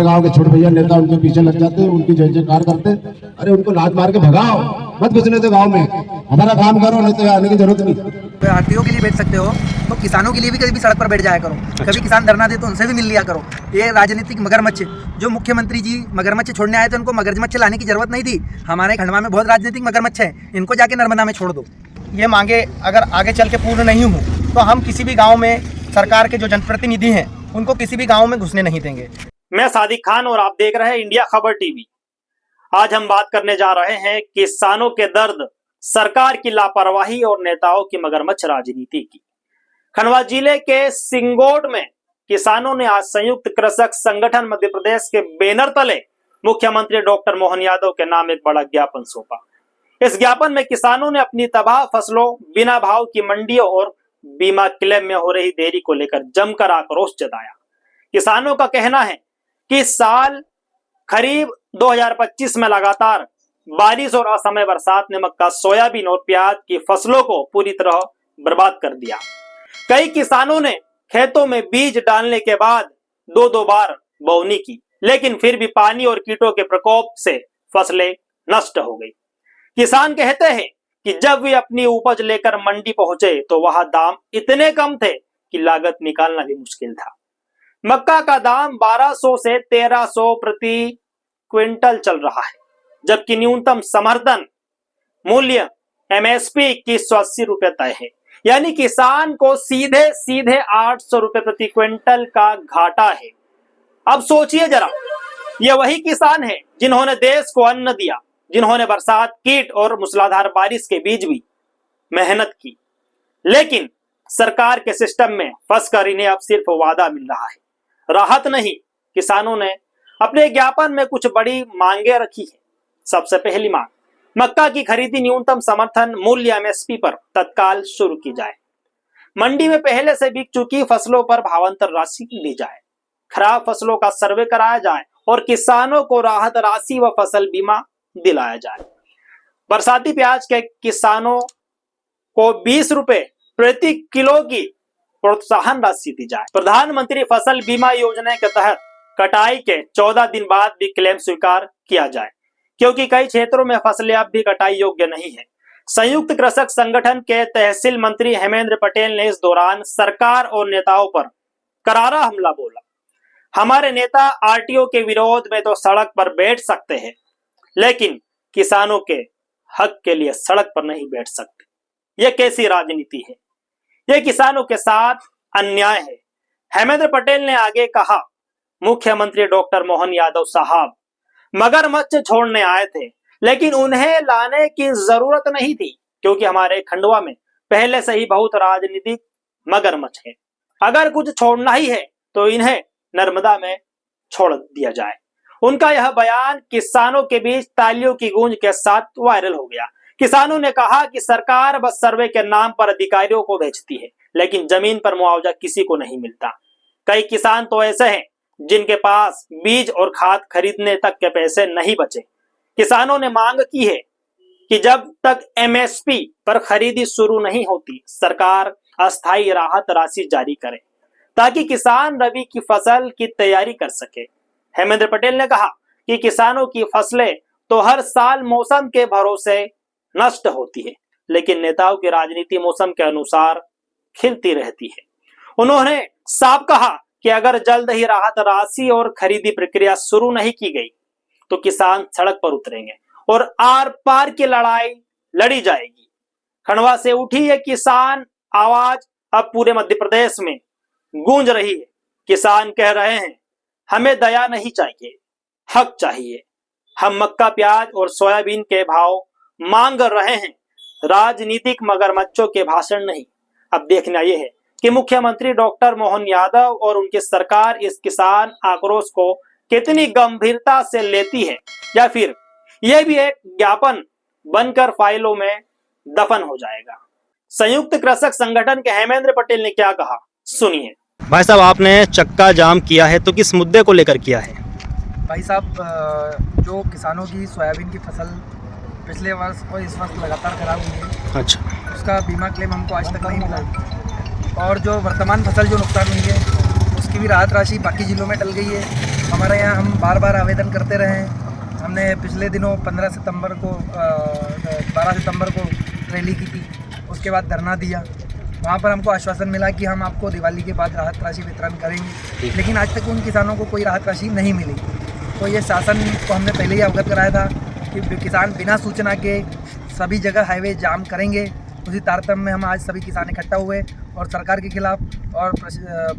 गांव के छोटे भैया नेता उनके पीछे लग जाते हैं, उनकी जय जयकार करते हैं। अरे उनको लात मार के भगाओ, मत घुसने दो गांव में, हमारा काम करो, नहीं तो आने की जरूरत नहीं। तो आरटीओ के लिए बैठ सकते हो तो किसानों के लिए भी कभी भी सड़क पर बैठ जाया करो। कभी किसान धरना दे तो उनसे भी मिल लिया करो। ये राजनीतिक मगरमच्छ जो मुख्यमंत्री जी मगरमच्छ छोड़ने आए थे, उनको मगरमच्छ लाने की जरूरत नहीं थी। हमारे खंडवा में बहुत राजनीतिक मगरमच्छ है, इनको जाके नर्मदा में छोड़ दो। ये मांगे अगर आगे चल के पूर्ण नहीं हुई तो हम किसी भी गांव में सरकार के जो जनप्रतिनिधि हैं उनको किसी भी गांव में घुसने नहीं देंगे। मैं सादिक खान और आप देख रहे हैं इंडिया खबर टीवी। आज हम बात करने जा रहे हैं किसानों के दर्द, सरकार की लापरवाही और नेताओं की मगरमच्छ राजनीति की। खंडवा जिले के सिंगोड में किसानों ने आज संयुक्त कृषक संगठन मध्य प्रदेश के बैनर तले मुख्यमंत्री डॉक्टर मोहन यादव के नाम एक बड़ा ज्ञापन सौंपा। इस ज्ञापन में किसानों ने अपनी तबाह फसलों, बिना भाव की मंडियों और बीमा क्लेम में हो रही देरी को लेकर जमकर आक्रोश जताया। किसानों का कहना है कि साल खरीफ 2025 में लगातार बारिश और असमय बरसात ने मक्का, सोयाबीन और प्याज की फसलों को पूरी तरह बर्बाद कर दिया। कई किसानों ने खेतों में बीज डालने के बाद दो बार बोवनी की, लेकिन फिर भी पानी और कीटों के प्रकोप से फसलें नष्ट हो गई। किसान कहते हैं कि जब वे अपनी उपज लेकर मंडी पहुंचे तो वहां दाम इतने कम थे कि लागत निकालना भी मुश्किल था। मक्का का दाम 1200 से 1300 प्रति क्विंटल चल रहा है, जबकि न्यूनतम समर्थन मूल्य एमएसपी 2180 रुपए तय है। यानी किसान को सीधे सीधे 800 रुपए प्रति क्विंटल का घाटा है। अब सोचिए जरा, ये वही किसान है जिन्होंने देश को अन्न दिया, जिन्होंने बरसात, कीट और मूसलाधार बारिश के बीच भी मेहनत की, लेकिन सरकार के सिस्टम में फंसकर इन्हें अब सिर्फ वादा मिल रहा है, राहत नहीं। किसानों ने अपने ज्ञापन में कुछ बड़ी मांगे रखी है। सबसे पहली मांग, मक्का की खरीदी न्यूनतम समर्थन मूल्य एमएसपी पर तत्काल शुरू की जाए। मंडी में पहले से बिक चुकी फसलों पर भावांतर राशि दी जाए। खराब फसलों का सर्वे कराया जाए और किसानों को राहत राशि व फसल बीमा दिलाया जाए। बरसाती प्याज के किसानों को 20 रुपए प्रति किलो की प्रोत्साहन राशि दी जाए। प्रधानमंत्री फसल बीमा योजना के तहत कटाई के 14 दिन बाद भी क्लेम स्वीकार किया जाए, क्योंकि कई क्षेत्रों में फसलें अब भी कटाई योग्य नहीं है। संयुक्त कृषक संगठन के तहसील मंत्री हेमेंद्र पटेल ने इस दौरान सरकार और नेताओं पर करारा हमला बोला। हमारे नेता आरटीओ के विरोध में तो सड़क पर बैठ सकते हैं, लेकिन किसानों के हक के लिए सड़क पर नहीं बैठ सकते। यह कैसी राजनीति है? यह किसानों के साथ अन्याय है। हेमेंद्र पटेल ने आगे कहा, मुख्यमंत्री डॉक्टर मोहन यादव साहब मगरमच्छ छोड़ने आए थे, लेकिन उन्हें लाने की जरूरत नहीं थी, क्योंकि हमारे खंडवा में पहले से ही बहुत राजनीतिक मगरमच्छ है। अगर कुछ छोड़ना ही है तो इन्हें नर्मदा में छोड़ दिया जाए। उनका यह बयान किसानों के बीच तालियों की गूंज के साथ वायरल हो गया। किसानों ने कहा कि सरकार बस सर्वे के नाम पर अधिकारियों को भेजती है, लेकिन जमीन पर मुआवजा किसी को नहीं मिलता। कई किसान तो ऐसे हैं जिनके पास बीज और खाद खरीदने तक के पैसे नहीं बचे। किसानों ने मांग की है कि जब तक एमएसपी पर खरीदी शुरू नहीं होती, सरकार अस्थायी राहत राशि जारी करे, ताकि किसान रबी की फसल की तैयारी कर सके। हेमेंद्र पटेल ने कहा कि किसानों की फसलें तो हर साल मौसम के भरोसे नष्ट होती है, लेकिन नेताओं की राजनीति मौसम के अनुसार खिलती रहती है। उन्होंने साफ कहा कि अगर जल्द ही राहत राशि और खरीदी प्रक्रिया शुरू नहीं की गई तो किसान सड़क पर उतरेंगे और आर पार की लड़ाई लड़ी जाएगी। खंडवा से उठी ये किसान आवाज अब पूरे मध्य प्रदेश में गूंज रही है। किसान कह रहे हैं, हमें दया नहीं चाहिए, हक चाहिए। हम मक्का, प्याज और सोयाबीन के भाव मांग रहे हैं, राजनीतिक मगरमच्छों के भाषण नहीं। अब देखना यह है कि मुख्यमंत्री डॉक्टर मोहन यादव और उनकी सरकार इस किसान आक्रोश को कितनी गंभीरता से लेती है, या फिर यह भी एक ज्ञापन बनकर फाइलों में दफन हो जाएगा। संयुक्त कृषक संगठन के हेमेंद्र पटेल ने क्या कहा, सुनिए। भाई साहब, आपने चक्का जाम किया है तो किस मुद्दे को लेकर किया है? भाई साहब, जो किसानों की सोयाबीन की फसल पिछले वर्ष और इस वर्ष लगातार खराब हुई है, अच्छा, उसका बीमा क्लेम हमको आज तक नहीं मिला, और जो वर्तमान फसल जो नुकसान हुई है उसकी उसकी भी राहत राशि बाकी जिलों में टल गई है। हमारे यहाँ हम बार बार आवेदन करते रहे हैं। हमने पिछले दिनों 12 सितंबर को रैली की थी, उसके बाद धरना दिया। वहाँ पर हमको आश्वासन मिला कि हम आपको दिवाली के बाद राहत राशि वितरण करेंगे, लेकिन आज तक उन किसानों को कोई राहत राशि नहीं मिली। तो ये शासन को हमने पहले ही अवगत कराया था कि किसान बिना सूचना के सभी जगह हाईवे जाम करेंगे। उसी तारतम्य में हम आज सभी किसान इकट्ठा हुए और सरकार के खिलाफ और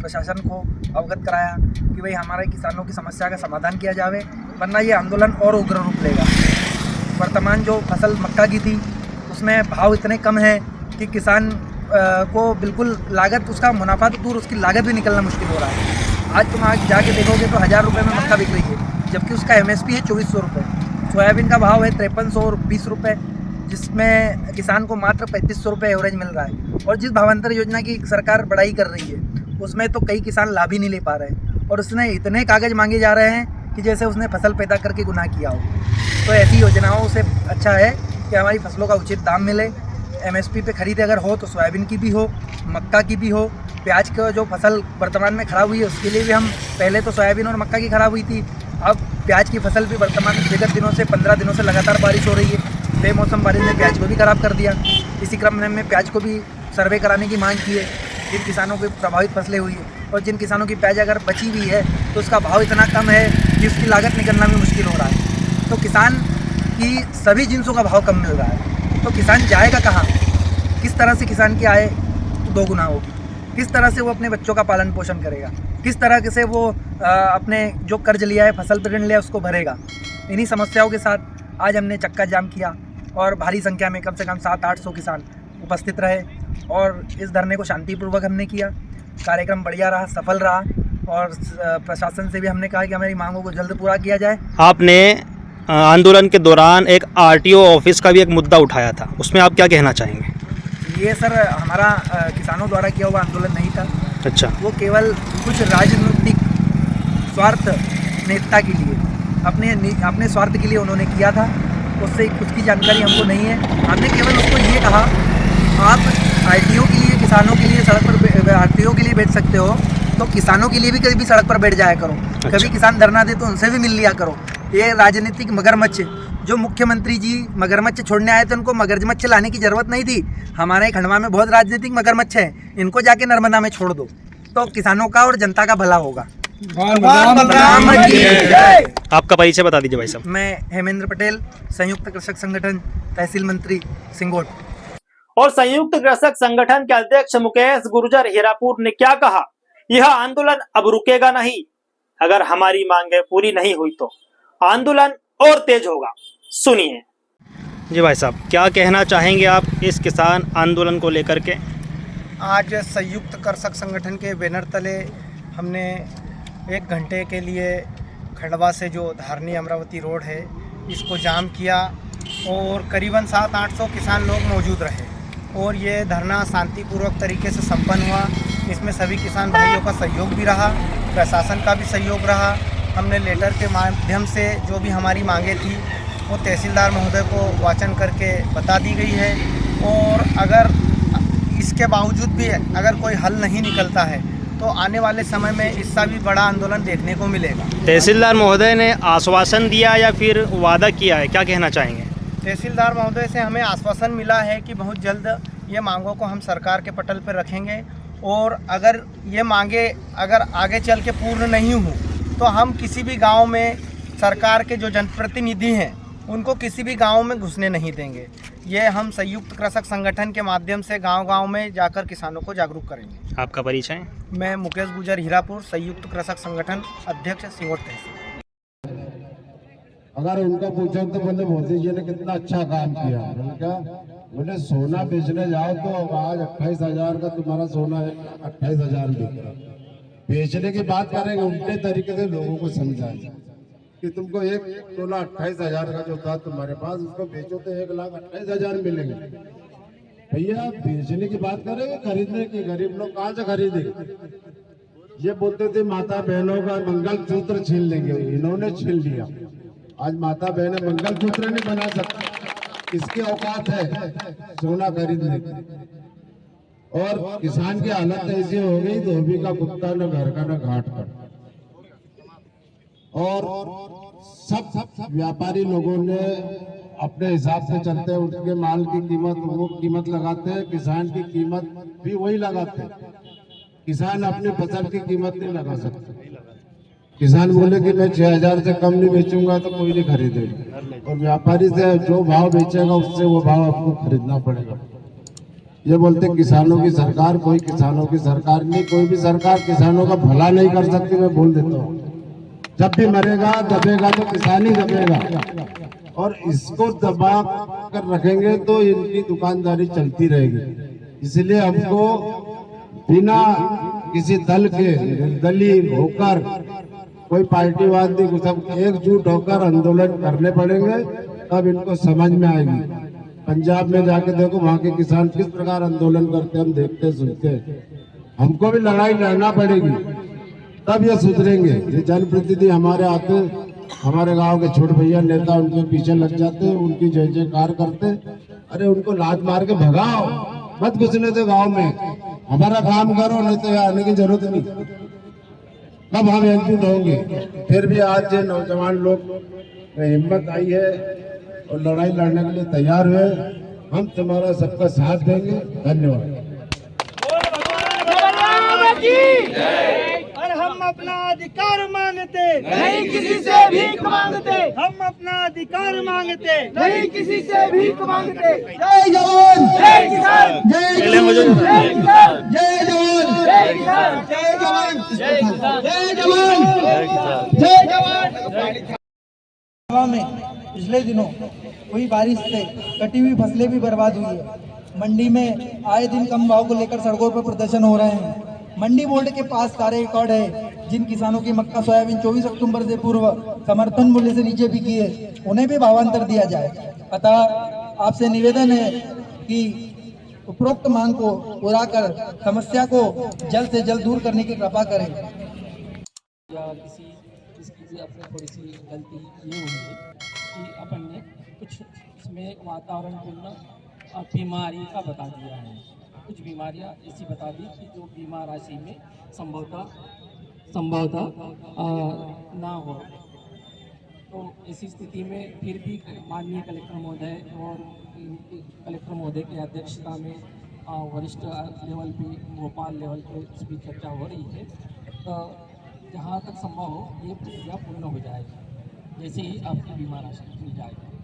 प्रशासन को अवगत कराया कि भाई हमारे किसानों की समस्या का समाधान किया जावे, वरना ये आंदोलन और उग्र रूप लेगा। वर्तमान जो फसल मक्का की थी उसमें भाव इतने कम है कि किसान को बिल्कुल लागत, उसका मुनाफा तो दूर, उसकी लागत भी निकलना मुश्किल हो रहा है। आज तुम आज जाके देखोगे तो 1000 रुपये में मक्का बिक रही है, जबकि उसका MSP है 2400 रुपये। सोयाबीन का भाव है 5320 रुपये, जिसमें किसान को मात्र 3500 रुपये एवरेज मिल रहा है। और जिस भावांतर योजना की सरकार बढ़ाई कर रही है उसमें तो कई किसान लाभ ही नहीं ले पा रहे हैं, और उसने इतने कागज़ मांगे जा रहे हैं कि जैसे उसने फसल पैदा करके गुनाह किया हो। तो ऐसी योजनाओं से अच्छा है कि हमारी फसलों का उचित दाम मिले। MSP पे खरीद अगर हो तो सोयाबीन की भी हो, मक्का की भी हो। प्याज का जो फसल वर्तमान में ख़राब हुई है उसके लिए भी हम, पहले तो सोयाबीन और मक्का की ख़राब हुई थी, अब प्याज की फसल भी वर्तमान विगत दिनों से 15 दिनों से लगातार बारिश हो रही है। बेमौसम बारिश ने प्याज को भी ख़राब कर दिया। इसी क्रम में हमने प्याज को भी सर्वे कराने की मांग की है, जिन किसानों को प्रभावित फसलें हुई है, और जिन किसानों की प्याज अगर बची हुई है तो उसका भाव इतना कम है कि उसकी लागत निकलना भी मुश्किल हो रहा है। तो किसान की सभी जिनसों का भाव कम मिल रहा है, तो किसान जाएगा कहाँ? किस तरह से किसान की आय दोगुना होगी? किस तरह से वो अपने बच्चों का पालन पोषण करेगा? किस तरह से वो अपने जो कर्ज लिया है, फसल पर ऋण लिया, उसको भरेगा? इन्हीं समस्याओं के साथ आज हमने चक्का जाम किया और भारी संख्या में कम से कम 700-800 किसान उपस्थित रहे और इस धरने को शांतिपूर्वक हमने किया। कार्यक्रम बढ़िया रहा, सफल रहा, और प्रशासन से भी हमने कहा कि हमारी मांगों को जल्द पूरा किया जाए। आपने आंदोलन के दौरान एक RTO ऑफिस का भी एक मुद्दा उठाया था, उसमें आप क्या कहना चाहेंगे? ये सर हमारा किसानों द्वारा किया हुआ आंदोलन नहीं था। अच्छा। वो केवल कुछ राजनीतिक स्वार्थ नेता के लिए, अपने स्वार्थ के लिए उन्होंने किया था। उससे उसकी जानकारी हमको नहीं है। हमने केवल उसको ये कहा, आप RTO के लिए, किसानों के लिए सड़क पर RTO के लिए बैठ सकते हो, तो किसानों के लिए भी कभी सड़क पर बैठ जाया करो। अच्छा। कभी किसान धरना दे तो उनसे भी मिल लिया करो। ये राजनीतिक मगरमच्छ, जो मुख्यमंत्री जी मगरमच्छ छोड़ने आए थे, उनको मगरमच्छ लाने की जरूरत नहीं थी। हमारे खंडवा में बहुत राजनीतिक मगरमच्छ है, इनको जाके नर्मदा में छोड़ दो, तो किसानों का और जनता का भला होगा। आपका परिचय बता दीजिए भाई साहब। मैं हेमेंद्र पटेल, संयुक्त कृषक संगठन, तहसील मंत्री सिंगोट। और संयुक्त कृषक संगठन के अध्यक्ष मुकेश गुर्जर हीरापुर ने क्या कहा? यह आंदोलन अब रुकेगा नहीं। अगर हमारी मांगें पूरी नहीं हुई तो आंदोलन और तेज होगा। सुनिए जी भाई साहब, क्या कहना चाहेंगे आप इस किसान आंदोलन को लेकर के? आज संयुक्त कृषक संगठन के बैनर तले हमने 1 घंटे के लिए खंडवा से जो धारनी अमरावती रोड है इसको जाम किया, और करीबन 700-800 किसान लोग मौजूद रहे, और ये धरना शांतिपूर्वक तरीके से संपन्न हुआ। इसमें सभी किसान भाइयों का सहयोग भी रहा, प्रशासन का भी सहयोग रहा। हमने लेटर के माध्यम से जो भी हमारी मांगे थी वो तहसीलदार महोदय को वाचन करके बता दी गई है, और अगर इसके बावजूद भी अगर कोई हल नहीं निकलता है तो आने वाले समय में इसका भी बड़ा आंदोलन देखने को मिलेगा। तहसीलदार महोदय ने आश्वासन दिया या फिर वादा किया है, क्या कहना चाहेंगे? तहसीलदार महोदय से हमें आश्वासन मिला है कि बहुत जल्द ये मांगों को हम सरकार के पटल पर रखेंगे, और अगर ये मांगे अगर आगे चल के पूर्ण नहीं हो तो हम किसी भी गांव में सरकार के जो जनप्रतिनिधि हैं उनको किसी भी गांव में घुसने नहीं देंगे। ये हम संयुक्त कृषक संगठन के माध्यम से गांव-गांव में जाकर किसानों को जागरूक करेंगे। आपका परिचय? मैं मुकेश गुर्जर हीरापुर, संयुक्त कृषक संगठन अध्यक्ष सिंगोट तहसील। अगर उनको पूछो तो बोले मोदी जी ने कितना अच्छा काम किया। मैंने कहा, बोले सोना बेचने जाओ तो आज 28,000 का तुम्हारा सोना है, 28,000 बिक रहा। बेचने की बात करेंगे, उल्टे तरीके से लोगों को समझाएं कि तुमको एक तोला 28,000 का जो था तुम्हारे पास, उसको बेचो तो 1,28,000 मिलेंगे। भैया बेचने की बात करेंगे, खरीदने की गरीब लोग कहाँ से खरीदेंगे? ये बोलते थे माता बहनों का मंगलसूत्र छीन लेंगे, इन्होंने छीन लिया। आज माता बहनें मंगलसूत्र नहीं बना सकती, किसकी औकात है सोना खरीदने की? और किसान की हालत ऐसी हो गई, धोबी का कुत्ता न घर का न घाट का। और सब व्यापारी लोगों ने अपने हिसाब से चलते हैं, उनके माल की कीमत वो कीमत लगाते हैं, किसान की कीमत भी वही लगाते हैं। किसान अपनी फसल की कीमत नहीं लगा सकते। किसान बोले कि मैं 6,000 से कम नहीं बेचूंगा तो कोई नहीं खरीदेगा, और व्यापारी से जो भाव बेचेगा उससे वो भाव आपको खरीदना पड़ेगा। ये बोलते किसानों की सरकार, कोई किसानों की सरकार नहीं, कोई भी सरकार किसानों का भला नहीं कर सकती। मैं बोल देता हूँ, जब भी मरेगा दबेगा तो किसान ही दबेगा, और इसको दबा कर रखेंगे तो इनकी दुकानदारी चलती रहेगी। इसलिए हमको बिना किसी दल के निर्दलीय होकर, कोई पार्टीवाद नहीं, सब एकजुट होकर आंदोलन करने पड़ेंगे, तब इनको समझ में आएगी। पंजाब में जाके देखो, वहाँ के किसान किस प्रकार आंदोलन करते, हम देखते सुनते। हमको भी लड़ाई लड़ना पड़ेगी, तब ये सुधरेंगे। ये जनप्रतिनिधि हमारे आते, हमारे गांव के छोटे भैया नेता उनके पीछे लग जाते, उनकी जय जयकार करते। अरे उनको लात मार के भगाओ, मत घुसने दो गांव में, हमारा काम करो, नहीं तो यहाँ आने की जरूरत नहीं। कब हम एकजुट होंगे? फिर भी आज जो नौजवान लोग में हिम्मत आई है और लड़ाई लड़ने के लिए तैयार हुए, हम तुम्हारा सबका साथ देंगे। धन्यवाद। और हम अपना अधिकार मांगते, नहीं किसी से भीख मांगते, हम अपना अधिकार मांगते, नहीं किसी से भीख मांगते। जय जवान, जय किसान, जय जवान, जय किसान, जय जवान, जय किसान, जय जवान, जय किसान, जय जवान, जय जवान। हवा में पिछले दिनों हुई बारिश से कटी हुई फसलें भी बर्बाद हुई है। मंडी में आए दिन कम भाव को लेकर सड़कों पर प्रदर्शन हो रहे हैं। मंडी बोर्ड के पास सारे रिकॉर्ड है। जिन किसानों की मक्का सोयाबीन 24 अक्टूबर से पूर्व समर्थन मूल्य से नीचे बिकी है, उन्हें भी भावांतर दिया जाए। अतः आपसे निवेदन है कि उपरोक्त मांग को पूरा कर समस्या को जल्द से जल्द दूर करने की कृपा करें। या इसकी अपनी थोड़ी सी गलती ये हुई है कि अपन ने कुछ इसमें वातावरणपूर्ण बीमारी का बता दिया है। कुछ बीमारियां ऐसी बता दी कि जो बीमा राशि में संभवतः ना हो। तो ऐसी स्थिति में फिर भी माननीय कलेक्टर महोदय और कलेक्टर महोदय की अध्यक्षता में वरिष्ठ लेवल पे, भोपाल लेवल पे इस भी चर्चा हो रही है। तो जहाँ तक संभव हो ये प्रक्रिया पूर्ण हो जाएगी, जैसे ही आपकी बीमा राशि मिल जाएगी।